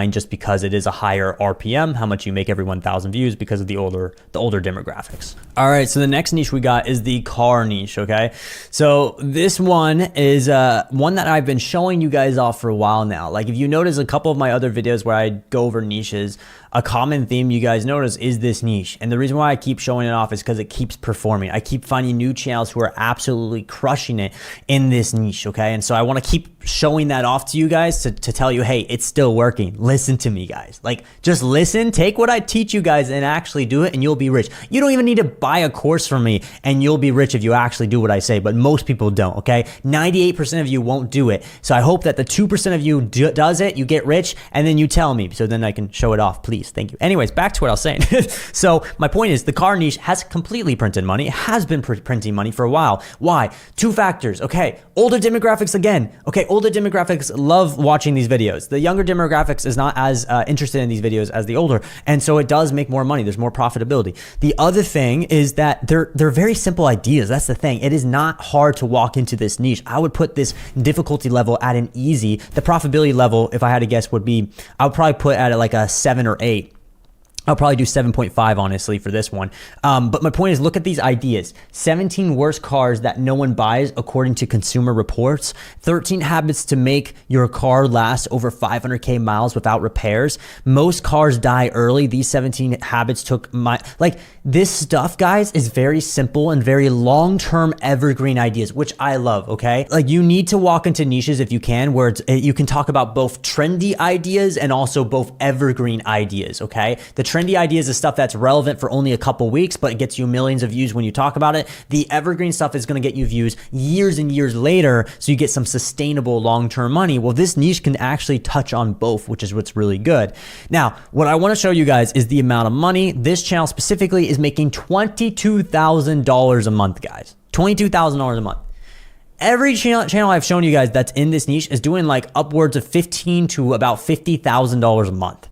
just because it is a higher RPM, how much you make every 1,000 views because of the older demographics. All right, so the next niche we got is the car niche, okay? So this one is one that I've been showing you guys off for a while now. Like if you notice a couple of my other videos where I go over niches, a common theme you guys notice is this niche. And the reason why I keep showing it off is because it keeps performing. I keep finding new channels who are absolutely crushing it in this niche, okay? And so I want to keep showing that off to you guys to tell you, hey, it's still working. Listen to me, guys. Like, just listen, take what I teach you guys and actually do it, and you'll be rich. You don't even need to buy a course from me, and you'll be rich if you actually do what I say, but most people don't, okay? 98% of you won't do it. So I hope that the 2% of you does it, you get rich, and then you tell me, so then I can show it off, please. Thank you. Anyways, back to what I was saying. So my point is the car niche has completely printed money. It has been printing money for a while. Why? Two factors. Okay. Older demographics again. Okay. Older demographics love watching these videos. The younger demographics is not as interested in these videos as the older. And so it does make more money. There's more profitability. The other thing is that they're very simple ideas. That's the thing. It is not hard to walk into this niche. I would put this difficulty level at an easy. The profitability level, if I had to guess, would be, I would probably put at like a 7 or 8. I'll probably do 7.5 honestly for this one. But my point is, look at these ideas. 17 worst cars that no one buys according to Consumer Reports. 13 habits to make your car last over 500K miles without repairs. Most cars die early. These 17 habits took this stuff, guys, is very simple and very long-term evergreen ideas, which I love, okay? Like you need to walk into niches if you can, where you can talk about both trendy ideas and also both evergreen ideas, okay? The trendy ideas is stuff that's relevant for only a couple weeks, but it gets you millions of views when you talk about it. The evergreen stuff is going to get you views years and years later, so you get some sustainable long-term money. Well, this niche can actually touch on both, which is what's really good. Now, what I want to show you guys is the amount of money. This channel specifically is making $22,000 a month, guys. $22,000 a month. Every channel I've shown you guys that's in this niche is doing like upwards of $15,000 to about $50,000 a month.